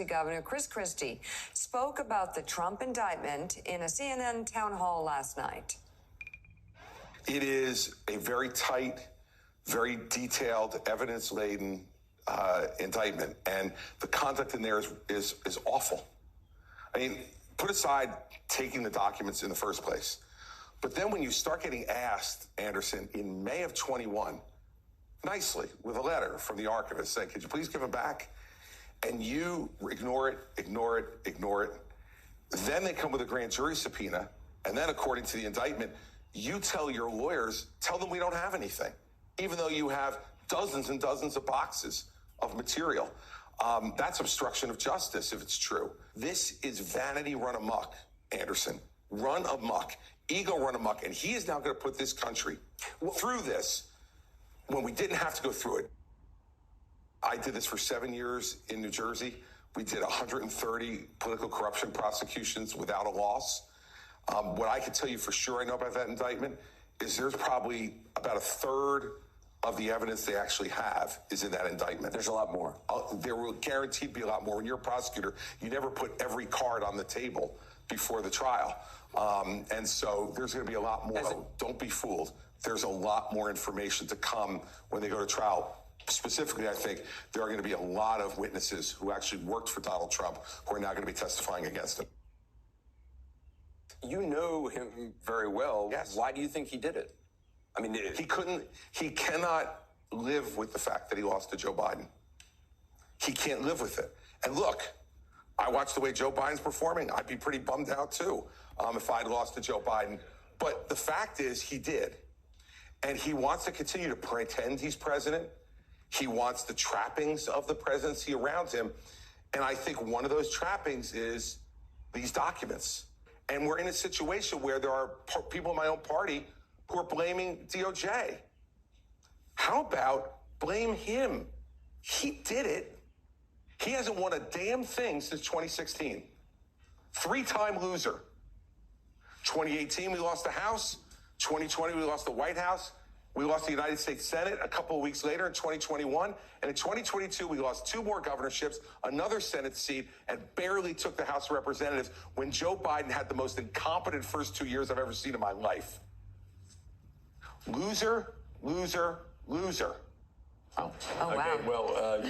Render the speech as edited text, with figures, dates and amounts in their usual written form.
Governor Chris Christie spoke about the Trump indictment in a CNN town hall last night. It is a very tight, very detailed, evidence-laden indictment, and the conduct in there is awful. I mean, put aside taking the documents in the first place, but then when you start getting asked, Anderson, in May of 21, nicely, with a letter from the archivist saying, could you please give them back? And you ignore it. Then they come with a grand jury subpoena, and then according to the indictment, you tell your lawyers, tell them we don't have anything, even though you have dozens and dozens of boxes of material. That's obstruction of justice if it's true. This is vanity run amok, Anderson. Run amok. Ego run amok. And he is now going to put this country through this when we didn't have to go through it. I did this for 7 years in New Jersey. We did 130 political corruption prosecutions without a loss. What I can tell you for sure I know about that indictment is there's probably about a third of the evidence they actually have is in that indictment. There's a lot more. There will guaranteed be a lot more. When you're a prosecutor, you never put every card on the table before the trial. And so there's going to be a lot more. Don't be fooled. There's a lot more information to come when they go to trial. Specifically, I think there are going to be a lot of witnesses who actually worked for Donald Trump who are now going to be testifying against him. You know him very well. Yes. Why do you think he did it? I mean, he cannot live with the fact that he lost to Joe Biden. He can't live with it. And look, I watched the way Joe Biden's performing. I'd be pretty bummed out too if I'd lost to Joe Biden. But the fact is he did. And he wants to continue to pretend he's president. He wants the trappings of the presidency around him. And I think one of those trappings is these documents. And we're in a situation where there are people in my own party who are blaming DOJ. How about blame him? He did it. He hasn't won a damn thing since 2016. Three-time loser. 2018, we lost the House. 2020, we lost the White House. We lost the United States Senate a couple of weeks later in 2021. And in 2022, we lost 2 more governorships, another Senate seat, and barely took the House of Representatives when Joe Biden had the most incompetent first 2 years I've ever seen in my life. Loser, loser, loser. Oh, wow. Okay, well,